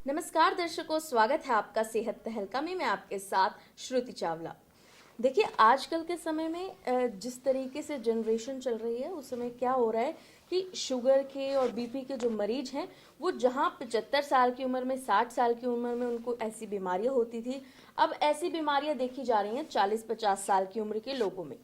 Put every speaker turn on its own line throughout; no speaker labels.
नमस्कार दर्शकों, स्वागत है आपका सेहत तहलका में। मैं आपके साथ श्रुति चावला। देखिए, आजकल के समय में जिस तरीके से जनरेशन चल रही है, उस समय क्या हो रहा है कि शुगर के और बीपी के जो मरीज हैं, वो जहां 75 साल की उम्र में, 60 साल की उम्र में उनको ऐसी बीमारियां होती थी, अब ऐसी बीमारियां देखी जा रही हैं 40-50 साल की उम्र के लोगों में।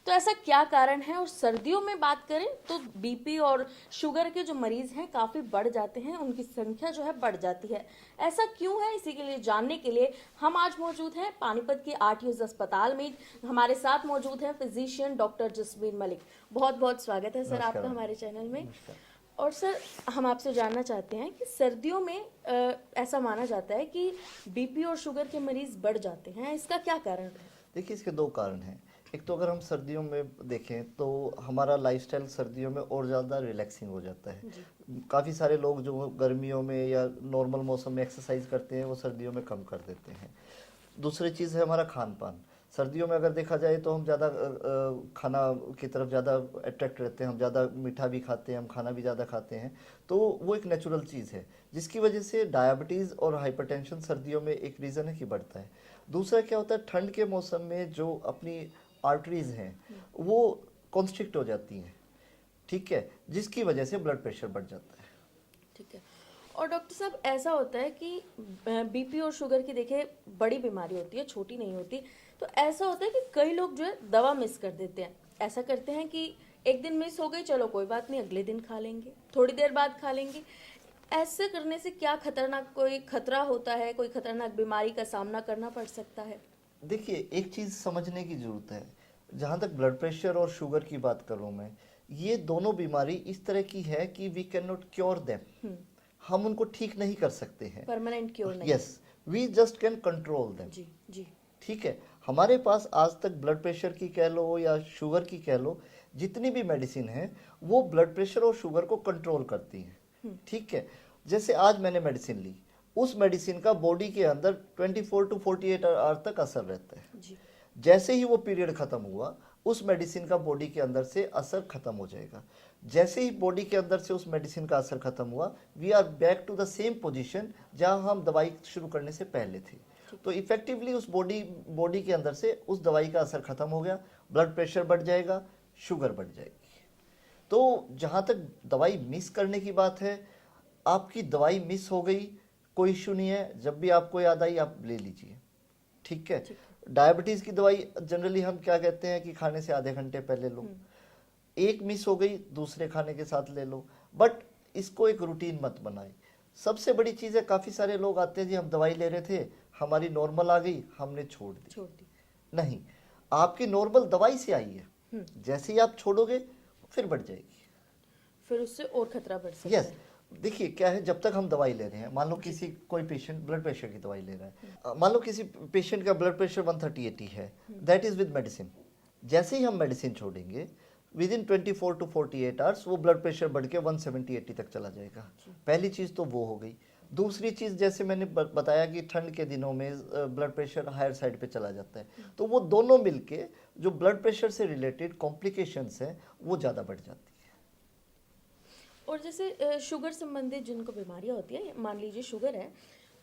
तो ऐसा क्या कारण है? और सर्दियों में बात करें तो बीपी और शुगर के जो मरीज हैं काफ़ी बढ़ जाते हैं, उनकी संख्या जो है बढ़ जाती है। ऐसा क्यों है? इसी के लिए जानने के लिए हम आज मौजूद हैं पानीपत के आरटीएस अस्पताल में। हमारे साथ मौजूद हैं फिजिशियन डॉक्टर जसवीर मलिक। बहुत बहुत स्वागत है सर आपका हमारे चैनल में। और सर, हम आपसे जानना चाहते हैं कि सर्दियों में ऐसा माना जाता है कि बीपी और शुगर के मरीज बढ़ जाते हैं, इसका क्या कारण है?
देखिए, इसके दो कारण हैं। एक तो अगर हम सर्दियों में देखें तो हमारा लाइफस्टाइल सर्दियों में और ज़्यादा रिलैक्सिंग हो जाता है। काफ़ी सारे लोग जो गर्मियों में या नॉर्मल मौसम में एक्सरसाइज करते हैं वो सर्दियों में कम कर देते हैं। दूसरी चीज़ है हमारा खान पान। सर्दियों में अगर देखा जाए तो हम ज़्यादा खाना की तरफ ज़्यादा अट्रैक्ट रहते हैं, हम ज़्यादा मीठा भी खाते हैं, हम खाना भी ज़्यादा खाते हैं। तो वो एक नेचुरल चीज़ है जिसकी वजह से डायबिटीज़ और हाइपरटेंशन सर्दियों में एक रीज़न है कि बढ़ता है। दूसरा क्या होता है, ठंड के मौसम में जो अपनी आर्टरीज हैं वो कॉन्स्ट्रिक्ट हो जाती हैं, ठीक है, जिसकी वजह से ब्लड प्रेशर बढ़ जाता है।
ठीक है। और डॉक्टर साहब, ऐसा होता है कि बीपी और शुगर की देखिए बड़ी बीमारी होती है, छोटी नहीं होती। तो ऐसा होता है कि कई लोग जो है दवा मिस कर देते हैं। ऐसा करते हैं कि एक दिन मिस हो गई, चलो कोई बात नहीं, अगले दिन खा लेंगे, थोड़ी देर बाद खा लेंगे। ऐसे करने से क्या खतरनाक कोई खतरा होता है? कोई खतरनाक बीमारी का सामना करना पड़ सकता है?
देखिए, एक चीज़ समझने की ज़रूरत है। जहाँ तक ब्लड प्रेशर और शुगर की बात करूँ मैं, ये दोनों बीमारी इस तरह की है कि we can not cure them. हम उनको ठीक नहीं कर सकते हैं,
परमानेंट क्योर नहीं।
Yes, we just can control them.
जी जी।
ठीक है, हमारे पास आज तक ब्लड प्रेशर की कह लो या शुगर की कह लो, जितनी भी मेडिसिन है वो ब्लड प्रेशर और शुगर को कंट्रोल करती हैं। ठीक है, जैसे आज मैंने मेडिसिन ली, उस मेडिसिन का बॉडी के अंदर 24 टू 48 आवर तक असर रहता है
जी।
जैसे ही वो पीरियड खत्म हुआ, उस मेडिसिन का बॉडी के अंदर से असर खत्म हो जाएगा। जैसे ही बॉडी के अंदर से उस मेडिसिन का असर खत्म हुआ, we are back to the same position जहां हम दवाई शुरू करने से पहले थे। तो इफेक्टिवली उस बॉडी के अंदर से उस दवाई का असर खत्म हो गया, ब्लड प्रेशर बढ़ जाएगा, शुगर बढ़ जाएगी। तो जहां तक दवाई मिस करने की बात है, आपकी दवाई मिस हो गई, कोई इशू नहीं है, जब भी आपको याद आई आप ले लीजिए। ठीक है, डायबिटीज की दवाई जनरली हम क्या कहते हैं कि खाने से आधे घंटे पहले लो। एक मिस हो गई, दूसरे खाने के साथ ले लो, बट इसको एक रूटीन मत बनाए। सबसे बड़ी चीज़ है, काफ़ी सारे लोग आते हैं जी हम दवाई ले रहे थे, हमारी नॉर्मल आ गई, हमने छोड़ दी। नहीं, आपकी नॉर्मल दवाई से आई है, जैसे ही आप छोड़ोगे फिर बढ़ जाएगी,
फिर उससे और खतरा बढ़ सकता
यस।
है।
देखिए क्या है, जब तक हम दवाई ले रहे हैं, मान लो किसी कोई पेशेंट ब्लड प्रेशर की दवाई ले रहा है, मान लो किसी पेशेंट का ब्लड प्रेशर 130/80 है, दैट इज विद मेडिसिन। जैसे ही हम मेडिसिन छोड़ेंगे, विद इन 24 टू 48 आवर्स वो ब्लड प्रेशर बढ़ के 170/80 तक चला जाएगा। पहली चीज़ तो वो हो गई। दूसरी चीज़, जैसे मैंने बताया कि ठंड के दिनों में ब्लड प्रेशर हायर साइड पे चला जाता है, तो वो दोनों मिलके जो ब्लड प्रेशर से रिलेटेड कॉम्प्लिकेशंस हैं वो ज़्यादा बढ़ जाती है।
और जैसे शुगर संबंधित जिनको बीमारियां होती है, मान लीजिए शुगर है,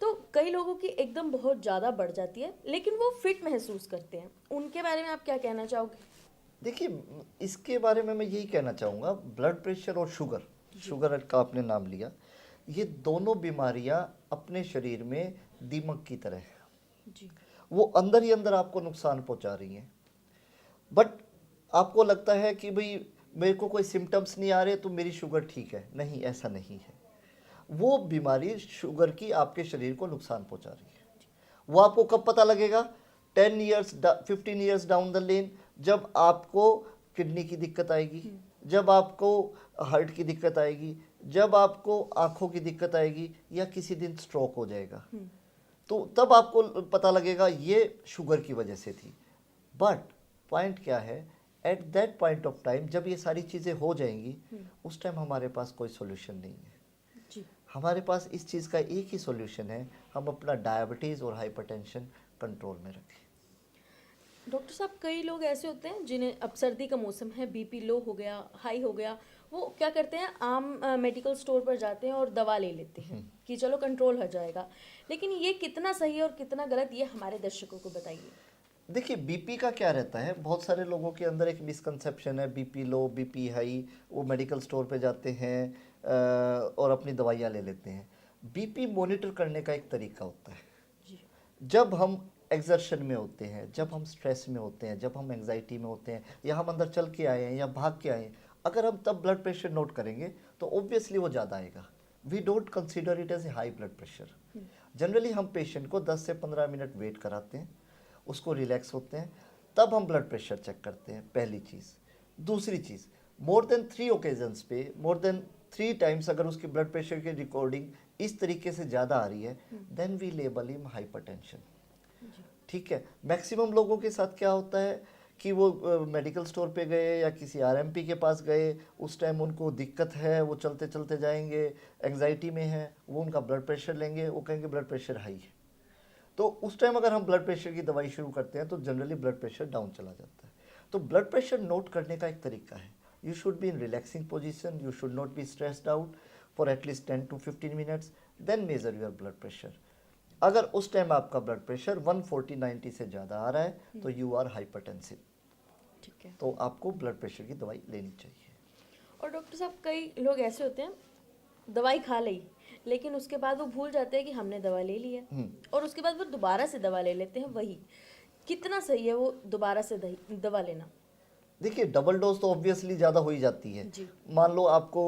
तो कई लोगों की एकदम बहुत ज़्यादा बढ़ जाती है, लेकिन वो फिट महसूस करते हैं। उनके बारे में आप क्या कहना चाहोगे?
देखिए, इसके बारे में मैं यही कहना चाहूँगा, ब्लड प्रेशर और शुगर का आपने नाम लिया, ये दोनों बीमारियां अपने शरीर में दीमक की तरह है।
जी।
वो अंदर ही अंदर आपको नुकसान पहुंचा रही हैं, बट आपको लगता है कि भाई मेरे को कोई सिम्टम्स नहीं आ रहे तो मेरी शुगर ठीक है। नहीं, ऐसा नहीं है। वो बीमारी शुगर की आपके शरीर को नुकसान पहुंचा रही है। वो आपको कब पता लगेगा? 10 years 15 years down the lane, जब आपको किडनी की दिक्कत आएगी, जब आपको हार्ट की दिक्कत आएगी, जब आपको आंखों की दिक्कत आएगी, या किसी दिन स्ट्रोक हो जाएगा, तो तब आपको पता लगेगा ये शुगर की वजह से थी। बट पॉइंट क्या है, at that point of time जब ये सारी चीज़ें हो जाएंगी, उस टाइम हमारे पास कोई सोल्यूशन नहीं है।
जी।
हमारे पास इस चीज़ का एक ही सॉल्यूशन है, हम अपना डायबिटीज़ और हाइपरटेंशन कंट्रोल में रखें।
डॉक्टर साहब, कई लोग ऐसे होते हैं जिन्हें, अब सर्दी का मौसम है, बीपी लो हो गया, हाई हो गया, वो क्या करते हैं, आम मेडिकल स्टोर पर जाते हैं और दवा ले लेते हैं। कि चलो कंट्रोल हो जाएगा, लेकिन ये कितना सही है और कितना गलत, ये हमारे दर्शकों को बताइए।
देखिए बीपी का क्या रहता है, बहुत सारे लोगों के अंदर एक मिसकंसेप्शन है, बीपी लो बीपी हाई, वो मेडिकल स्टोर पे जाते हैं और अपनी दवाइयाँ ले लेते हैं। बीपी मॉनिटर करने का एक तरीका होता है।
जी।
जब हम एग्जर्शन में होते हैं, जब हम स्ट्रेस में होते हैं, जब हम एंग्जाइटी में होते हैं, या हम अंदर चल के आए हैं या भाग के आए हैं, अगर हम तब ब्लड प्रेशर नोट करेंगे तो ऑब्वियसली वो ज़्यादा आएगा। We don't consider it as a high blood pressure. Generally हम पेशेंट को 10 से 15 मिनट वेट कराते हैं, उसको रिलैक्स होते हैं, तब हम ब्लड प्रेशर चेक करते हैं, पहली चीज़। दूसरी चीज़, मोर देन 3 ओकेजन्स पे, मोर देन 3 टाइम्स अगर उसकी ब्लड प्रेशर की रिकॉर्डिंग इस तरीके से ज़्यादा आ रही है, then we label him hypertension. ठीक है। मैक्सिमम लोगों के साथ क्या होता है कि वो मेडिकल स्टोर पे गए या किसी आरएमपी के पास गए, उस टाइम उनको दिक्कत है, वो चलते चलते जाएंगे, एंग्जाइटी में है, वो उनका ब्लड प्रेशर लेंगे, वो कहेंगे ब्लड प्रेशर हाई है। तो उस टाइम अगर हम ब्लड प्रेशर की दवाई शुरू करते हैं तो जनरली ब्लड प्रेशर डाउन चला जाता है। तो ब्लड प्रेशर नोट करने का एक तरीका है, you should be in relaxing position, you should not be stressed out for at least 10 to 15 minutes, then measure your blood pressure. अगर उस टाइम आपका ब्लड प्रेशर 140/90 से ज़्यादा आ रहा है तो यू आर हाइपरटेंसिव,
ठीक है।
तो आपको ब्लड प्रेशर की दवाई लेनी चाहिए।
और डॉक्टर साहब, कई लोग ऐसे होते हैं, दवाई खा ली लेकिन उसके बाद वो भूल जाते हैं कि हमने दवा ले ली है, और उसके बाद वो दोबारा से दवा ले लेते हैं। वही कितना सही है वो दोबारा से दवा लेना?
देखिए डबल डोज तो ऑब्वियसली ज़्यादा हो ही जाती है।
जी।
मान लो आपको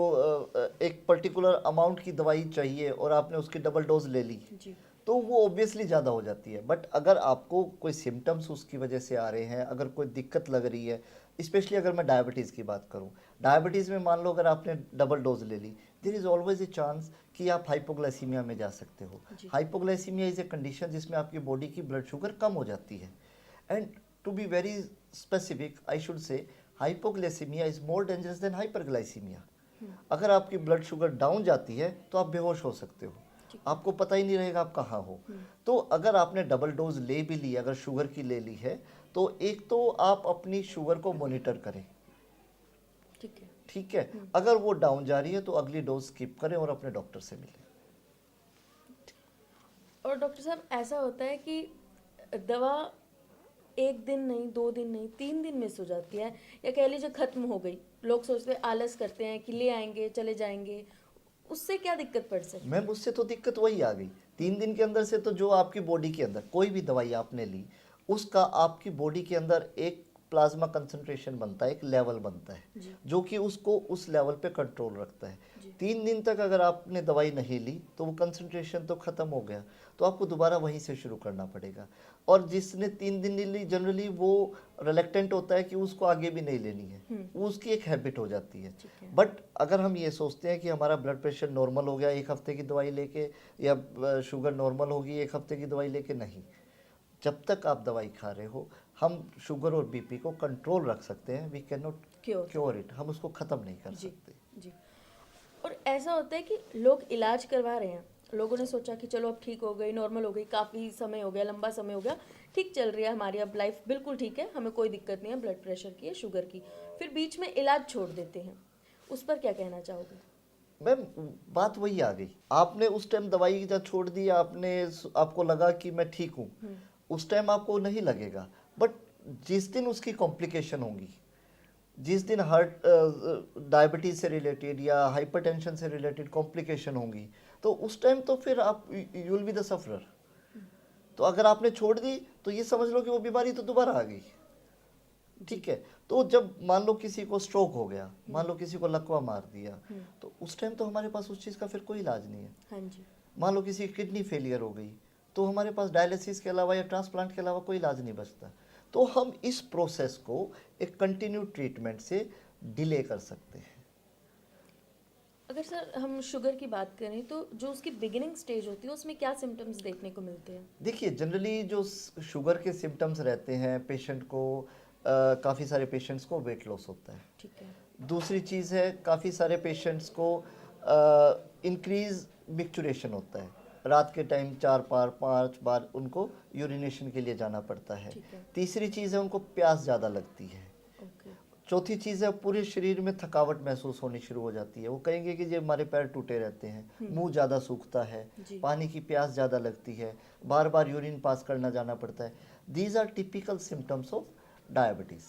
एक पर्टिकुलर अमाउंट की दवाई चाहिए और आपने उसकी डबल डोज ले ली,
जी।
तो वो ऑब्वियसली ज़्यादा हो जाती है। बट अगर आपको कोई सिम्टम्स उसकी वजह से आ रहे हैं, अगर कोई दिक्कत लग रही है, स्पेशली अगर मैं डायबिटीज़ की बात करूं, डायबिटीज़ में मान लो अगर आपने डबल डोज ले ली, there is always a chance कि आप हाइपोग्लाइसीमिया में जा सकते हो। हाइपोग्लाइसीमिया इज़ ए कंडीशन जिसमें आपकी बॉडी की ब्लड शुगर कम हो जाती है। And to be very specific I should say, hypoglycaemia is more dangerous than hyperglycaemia. अगर आपकी ब्लड शुगर डाउन जाती है तो आप बेहोश हो सकते हो, आपको पता ही नहीं रहेगा आप कहाँ हो। तो अगर आपने डबल डोज ले भी ली, अगर शुगर की ले ली है, तो एक तो आप अपनी शुगर को मॉनिटर करें,
ठीक है।
ठीक है। अगर वो डाउन जा रही है तो अगली डोज स्किप करें और अपने डॉक्टर से मिलें।
और डॉक्टर साहब, ऐसा होता है कि दवा 1 दिन नहीं, 2 दिन नहीं, 3 दिन मिस हो जाती है, या कह लीजिए खत्म हो गई। लोग सोचते हैं, आलस करते हैं कि ले आएंगे चले जाएंगे, उससे क्या दिक्कत पड़ सकती है?
मैम उससे तो दिक्कत वही आ गई, 3 दिन के अंदर से तो जो आपकी बॉडी के अंदर कोई भी दवाई आपने ली, उसका आपकी बॉडी के अंदर एक प्लाज्मा कंसंट्रेशन बनता है, एक लेवल बनता है जो कि उसको उस लेवल पे कंट्रोल रखता है। 3 दिन तक अगर आपने दवाई नहीं ली तो वो कंसंट्रेशन तो ख़त्म हो गया, तो आपको दोबारा वहीं से शुरू करना पड़ेगा। और जिसने 3 दिन नहीं ली, जनरली वो रिलेक्टेंट होता है कि उसको आगे भी नहीं लेनी है, वो उसकी एक हैबिट हो जाती है। बट अगर हम ये सोचते हैं कि हमारा ब्लड प्रेशर नॉर्मल हो गया 1 हफ्ते की दवाई लेके, या शुगर नॉर्मल होगी 1 हफ्ते की दवाई लेके, नहीं, जब तक आप दवाई खा रहे हो हम शुगर और बीपी को कंट्रोल रख सकते हैं, we can not cure it, हम उसको ख़त्म नहीं कर सकते।
जी। और ऐसा होता है कि लोग इलाज करवा रहे हैं, लोगों ने सोचा कि चलो अब ठीक हो गई, नॉर्मल हो गई, काफ़ी समय हो गया, लंबा समय हो गया, ठीक चल रही है हमारी अब लाइफ, बिल्कुल ठीक है, हमें कोई दिक्कत नहीं है ब्लड प्रेशर की या शुगर की, फिर बीच में इलाज छोड़ देते हैं, उस पर क्या कहना चाहोगे?
मैम बात वही आ गई, आपने उस टाइम दवाई जब छोड़ दी, आपको लगा कि मैं ठीक हूँ, उस टाइम आपको नहीं लगेगा, बट जिस दिन उसकी कॉम्प्लिकेशन होंगी, जिस दिन हार्ट डायबिटीज से रिलेटेड या हाइपरटेंशन से रिलेटेड कॉम्प्लिकेशन होंगी, तो उस टाइम तो फिर आप you will be the sufferer. तो अगर आपने छोड़ दी तो ये समझ लो कि वो बीमारी तो दोबारा आ गई, ठीक है। तो जब मान लो किसी को स्ट्रोक हो गया, मान लो किसी को लकवा मार दिया, तो उस टाइम तो हमारे पास उस चीज़ का फिर कोई इलाज नहीं है।
हाँ जी।
मान लो किसी की किडनी फेलियर हो गई, तो हमारे पास डायलिसिस के अलावा या ट्रांसप्लांट के अलावा कोई इलाज नहीं बचता। तो हम इस प्रोसेस को एक कंटिन्यू ट्रीटमेंट से डिले कर सकते हैं।
अगर सर हम शुगर की बात करें तो जो उसकी बिगिनिंग स्टेज होती है उसमें क्या सिम्टम्स देखने को मिलते हैं?
देखिए जनरली जो शुगर के सिम्टम्स रहते हैं, पेशेंट को काफ़ी सारे पेशेंट्स को वेट लॉस होता है,
ठीक है।
दूसरी चीज़ है काफ़ी सारे पेशेंट्स को इंक्रीज मिक्चुरेशन होता है, रात के टाइम 4 बार 5 बार उनको यूरिनेशन के लिए जाना पड़ता है। तीसरी चीज़ है उनको प्यास ज़्यादा लगती है। चौथी चीज़ है, पूरे शरीर में थकावट महसूस होनी शुरू हो जाती है। वो कहेंगे कि ये हमारे पैर टूटे रहते हैं, मुंह ज़्यादा सूखता है,
जी।
पानी की प्यास ज़्यादा लगती है, बार बार यूरिन पास करना जाना पड़ता है। These are typical symptoms of diabetes.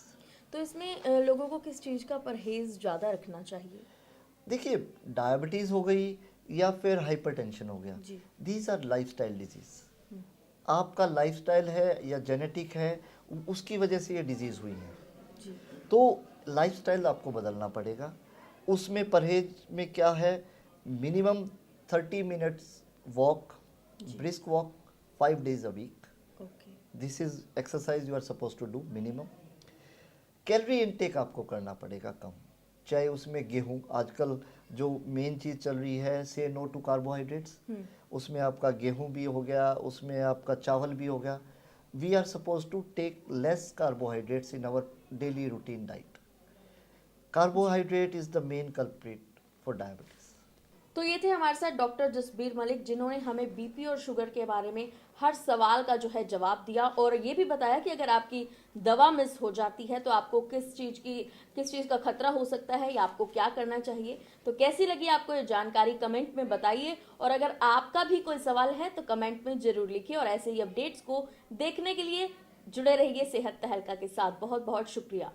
तो इसमें लोगों को किस चीज़ का परहेज ज़्यादा रखना चाहिए?
देखिए, डायबिटीज़ हो गई या फिर हाइपरटेंशन हो गया,
जी।
These are lifestyle disease. आपका लाइफस्टाइल है या जेनेटिक है, उसकी वजह से ये डिजीज़ हुई है।
जी।
तो लाइफस्टाइल आपको बदलना पड़ेगा। उसमें परहेज में क्या है, minimum 30 minutes walk, brisk walk 5 days a week.
Okay.
This is exercise you are suppose to do minimum. Calorie intake आपको करना पड़ेगा कम, चाहे उसमें गेहूं, आजकल जो मेन चीज़ चल रही है, से नो टू कार्बोहाइड्रेट्स, उसमें आपका गेहूं भी हो गया, उसमें आपका चावल भी हो गया। We are suppose to take less carbohydrates in our daily routine diet. Carbohydrate is the main culprit for diabetes.
तो ये थे हमारे साथ डॉक्टर जसबीर मलिक, जिन्होंने हमें बीपी और शुगर के बारे में हर सवाल का जो है जवाब दिया, और ये भी बताया कि अगर आपकी दवा मिस हो जाती है तो आपको किस चीज़ का खतरा हो सकता है या आपको क्या करना चाहिए। तो कैसी लगी आपको ये जानकारी कमेंट में बताइए, और अगर आपका भी कोई सवाल है तो कमेंट में जरूर लिखिए, और ऐसे ही अपडेट्स को देखने के लिए जुड़े रहिए सेहत तहलका के साथ। बहुत बहुत शुक्रिया।